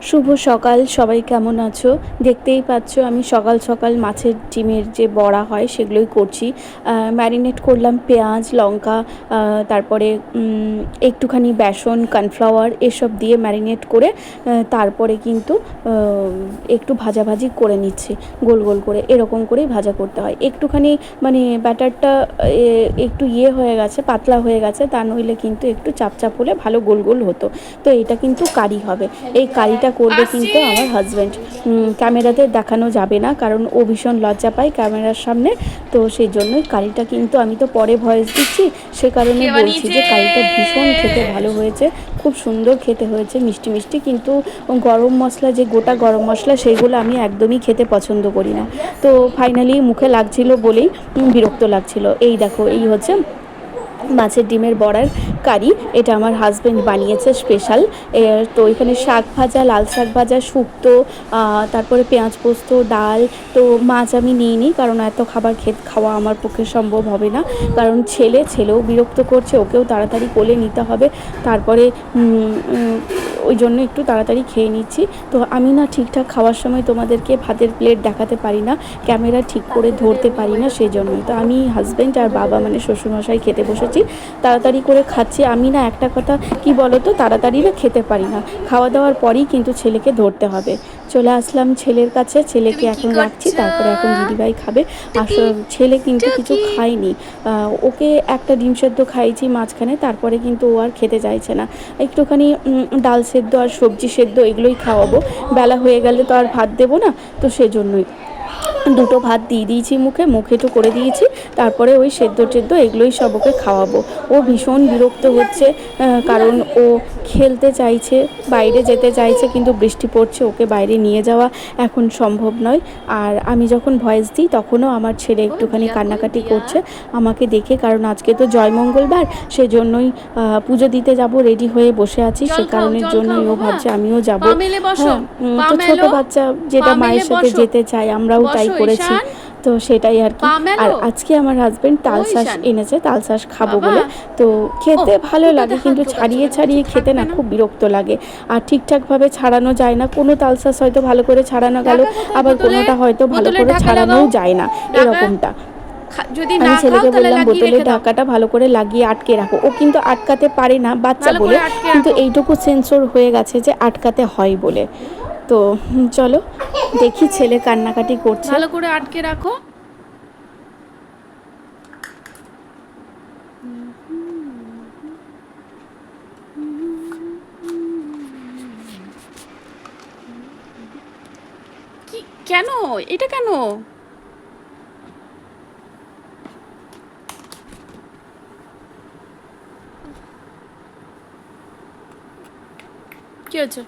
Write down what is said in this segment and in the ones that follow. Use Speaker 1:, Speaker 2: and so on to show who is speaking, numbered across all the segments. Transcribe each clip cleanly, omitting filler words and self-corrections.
Speaker 1: শুভ সকাল, সবাই কেমন আছো? দেখতেই পাচ্ছ আমি সকাল সকাল মাছের ডিমের যে বড়া হয় সেগুলোই করছি। ম্যারিনেট করলাম পেঁয়াজ, লঙ্কা, তারপরে একটুখানি বেসন, কর্নফ্লাওয়ার এসব দিয়ে ম্যারিনেট করে তারপরে কিন্তু একটু ভাজাভাজি করে নিচ্ছি। গোল গোল করে এরকম করেই ভাজা করতে হয়। একটুখানি মানে ব্যাটারটা একটু হয়ে গেছে, পাতলা হয়ে গেছে, তা নইলে কিন্তু একটু চাপচাপ হলে ভালো গোল গোল হতো। তো এটা কিন্তু কারি হবে। এই কারিটা করবে কিন্তু আমার হাজব্যান্ড। ক্যামেরাতে দেখানো যাবে না, কারণ ও ভীষণ লজ্জা পায় ক্যামেরার সামনে। তো সেই জন্যই কারিটা কিন্তু আমি তো পরে ভয়েস দিচ্ছি, সে কারণে বলছি যে কারিটা ভীষণ খেতে ভালো হয়েছে, খুব সুন্দর খেতে হয়েছে, মিষ্টি মিষ্টি। কিন্তু গরম মশলা, যে গোটা গরম মশলা, সেইগুলো আমি একদমই খেতে পছন্দ করি না। তো ফাইনালি মুখে লাগছিল বলেই বিরক্ত লাগছিল। এই দেখো, এই হচ্ছে মাছের ডিমের বড়ার কারি। এটা আমার হাজব্যান্ড বানিয়েছে স্পেশাল। তো এখানে শাক ভাজা, লাল শাক ভাজা, শুক্তো, তারপরে পেঁয়াজ পোস্ত, ডাল। তো মাছ আমি নিইনি, কারণ এত খাবার খাওয়া আমার পক্ষে সম্ভব হবে না। কারণ ছেলেও বিরক্ত করছে, ওকেও তাড়াতাড়ি কোলে নিতে হবে। তারপরে ওই জন্য একটু তাড়াতাড়ি খেয়ে নিচ্ছি। তো আমি না ঠিকঠাক খাওয়ার সময় তোমাদেরকে ভাতের প্লেট দেখাতে পারি না, ক্যামেরা ঠিক করে ধরতে পারি না, সেই জন্যই। তো আমি, হাজব্যান্ড আর বাবা মানে শ্বশুরমশাই খেতে বসেছি, তাড়াতাড়ি করে খাচ্ছি। আমি না একটা কথা কি বলো তো, তাড়াতাড়ি না খেতে পারি না। খাওয়া দাওয়ার পরেই কিন্তু ছেলেকে ধরতে হবে। চলে আসলাম ছেলের কাছে, ছেলেকে এখন রাখছি, তারপরে এখন দিদিভাই খাবে। ছেলে কিন্তু কিছু খায়নি। ওকে একটা ডিম সেদ্ধ খাইয়েছি মাঝখানে, তারপরে কিন্তু ও আর খেতে চাইছে না। একটুখানি ডাল সেদ্ধ আর সবজি সেদ্ধ এগুলোই খাওয়াবো। বেলা হয়ে গেলে তো আর ভাত দেবো না, তো সেজন্যই দুটো ভাত দিয়ে দিয়েছি মুখে একটু করে দিয়েছি। তারপরে ওই সেদ্ধ টেদ্ধ এগুলোই সব ওকে খাওয়াবো। ও ভীষণ বিরক্ত হচ্ছে, কারণ ও খেলতে চাইছে, বাইরে যেতে চাইছে, কিন্তু বৃষ্টি পড়ছে, ওকে বাইরে নিয়ে যাওয়া এখন সম্ভব নয়। আর আমি যখন ভয়েস দিই তখনও আমার ছেলে একটুখানি কান্নাকাটি করছে আমাকে দেখে, কারণ আজকে তো জয়মঙ্গলবার, সেজন্যই পুজো দিতে যাব, রেডি হয়ে বসে আছি। সে কারণের জন্যই ও ভাবছে আমিও যাব। হ্যাঁ, তো ছোটো বাচ্চা যেটা মায়ের সাথে যেতে চায়, আমরাও তাই করেছি। তো সেটাই আর কি। আর আজকে আমার হাজব্যান্ড তালশাঁস এনেছে, তালশাঁস খাবো বলে। তো খেতে ভালো লাগে, কিন্তু ছাড়িয়ে ছাড়িয়ে খেতে না খুব বিরক্ত লাগে। আর ঠিকঠাকভাবে ছাড়ানো যায় না। কোনো তালশাঁস হয়তো ভালো করে ছাড়ানো গেল, আবার কোনোটা হয়তো ভালো করে ছাড়ানোও যায় না, এরকমটা। আমি ছেলেকে বললাম বোতলের ঢাকাটা ভালো করে লাগিয়ে আটকে রাখো। ও কিন্তু আটকাতে পারে না বাচ্চা বলে, কিন্তু এইটুকু সেন্সর হয়ে গেছে যে আটকাতে হয় বলে। তো চলো দেখি, ছেলে কান্নাকাটি করছে।
Speaker 2: ভালো করে আটকে রাখো। কি, কেন এটা কেন? কি হয়েছে?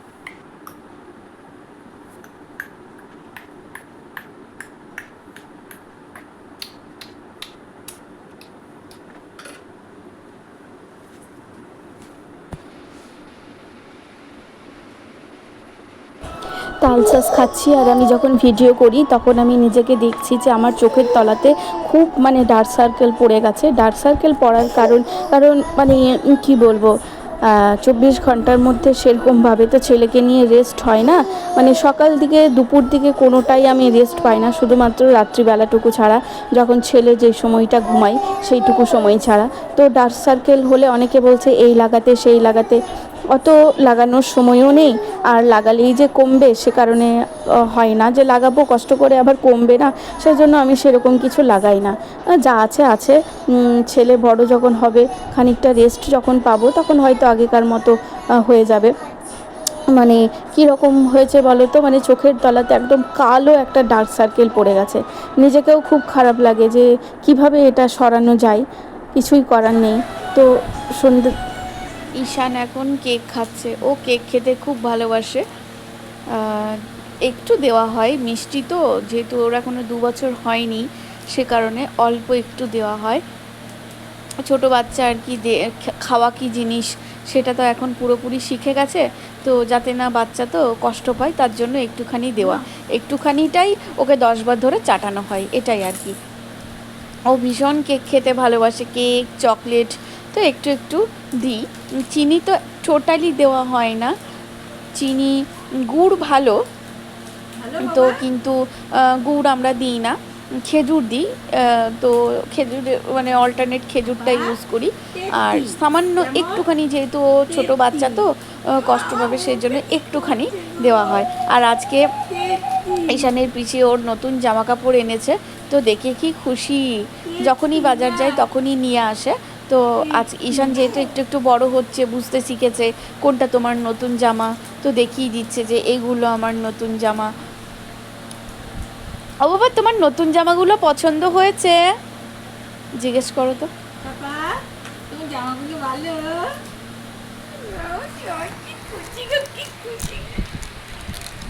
Speaker 1: তালশাঁস খাচ্ছি, আর আমি যখন ভিডিও করি তখন আমি নিজেকে দেখছি যে আমার চোখের তলাতে খুব মানে ডার্ক সার্কেল পড়ে গেছে। ডার্ক সার্কেল পড়ার কারণ মানে কি বলবো, 24 ঘন্টার মধ্যে সেরকমভাবে তো ছেলেকে নিয়ে রেস্ট হয় না। মানে সকাল দিকে দুপুর দিকে কোনোটাই আমি রেস্ট পাই না, শুধুমাত্র রাত্রিবেলাটুকু ছাড়া, যখন ছেলে যে সময়টা ঘুমায় সেইটুকু সময় ছাড়া। তো ডার্ক সার্কেল হলে অনেকে বলছে এই লাগাতে সেই লাগাতে, অত লাগানোর সময়ও নেই। আর লাগালেই যে কমবে সে কারণে হয় না, যে লাগাবো কষ্ট করে আবার কমবে না, সেই জন্য আমি সেরকম কিছু লাগাই না। যা আছে আছে। ছেলে বড় যখন হবে, খানিকটা রেস্ট যখন পাবো, তখন হয়তো আগেকার মতো হয়ে যাবে। মানে কীরকম হয়েছে বলো তো, মানে চোখের তলাতে একদম কালো একটা ডার্ক সার্কেল পড়ে গেছে। নিজেকেও খুব খারাপ লাগে যে কিভাবে এটা সরানো যায়, কিছুই করার নেই। তো সন্ধ্যে, ঈশান এখন কেক খাচ্ছে, ও কেক খেতে খুব ভালোবাসে। একটু দেওয়া হয় মিষ্টি, তো যেহেতু ওর এখনও 2 বছর হয়নি, সে কারণে অল্প একটু দেওয়া হয়। ছোটো বাচ্চা আর কি, খাওয়া কী জিনিস সেটা তো এখন পুরোপুরি শিখে গেছে। তো যাতে না বাচ্চা তো কষ্ট পায়, তার জন্য একটুখানি দেওয়া, একটুখানিটাই ওকে 10 বার ধরে চাটানো হয়, এটাই আর কি। ও ভীষণ কেক খেতে ভালোবাসে, কেক, চকলেট, তো একটু একটু দিই। চিনি তো টোটালি দেওয়া হয় না, চিনি গুড় ভালো তো, কিন্তু গুড় আমরা দিই না, খেজুর দিই। তো খেজুরে মানে অল্টারনেট খেজুরটা ইউজ করি। আর সামান্য একটুখানি, যেহেতু ও ছোটো বাচ্চা তো কষ্ট পাবে, সেই জন্য একটুখানি দেওয়া হয়। আর আজকে ঈশানের পিছিয়ে ওর নতুন জামা কাপড় এনেছে, তো দেখে কি খুশি, যখনই বাজার যায় তখনই নিয়ে আসে। তো আজ ঈশান যেহেতু একটু একটু বড় হচ্ছে, বুঝতে শিখেছে কোনটা তোমার নতুন জামা, তো দেখিয়ে দিচ্ছে যে এগুলো আমার নতুন জামা। ও বাবা, তোমার নতুন জামাগুলো পছন্দ হয়েছে? জিজ্ঞেস করো তো।
Speaker 3: পাপা, তোমার জামাগুলো ভালো? কি খুশি গো, কি খুশি,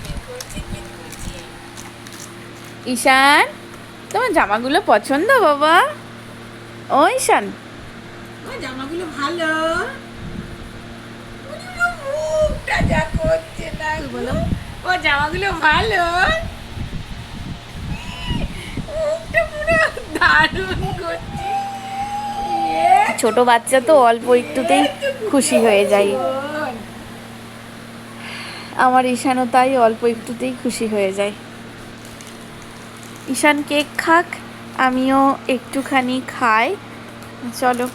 Speaker 3: কি খুশি, কি খুশি।
Speaker 1: ঈশান, তোমার জামাগুলো পছন্দ বাবা? ও ঈশান,
Speaker 3: তোমার জামাগুলো ভালো? ওরে ওর মুখটা যা করছে না গো। ও জামাগুলো ভালো? মুখটা পুরো দারুণ করছে।
Speaker 1: ছোট বাচ্চা তো অল্প একটুতেই খুশি হয়ে যায়। আমার ঈশানও তাই, অল্প একটুতেই খুশি হয়ে যায়। ঈশান কেক খাক, আমিও একটুখানি খাই। চলো।